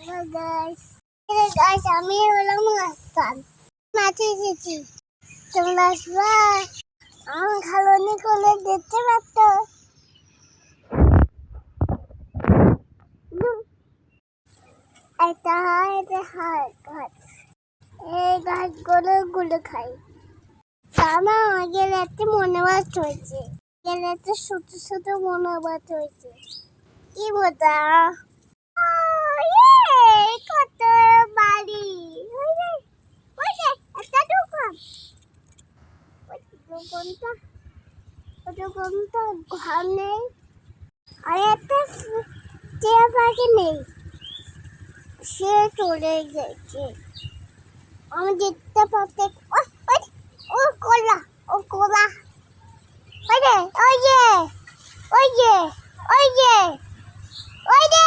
Hello guys. Hey guys, আমি হলাম হাসান। মাঠে এসেছি। তোমরা সবাই আমার খালনি করে দেখতে পাচ্ছ। এটা গাছ। এই গাছগুলো খাই। তারা আগে রাতে মনোবাদ হয়েছে। আগে রাতে ছোট ছোট মনোবাদ হয়েছে। কি বোঝা? কত বাড়ি একটা দোকান দোকানটা ঘর নেই আর একটা টিয়া পাখি নেই সে চলে গেছে আমি দেখতে পাচ্ছি ও কোলা ওই যে ওই যে ওই যে ওই যে ওই যে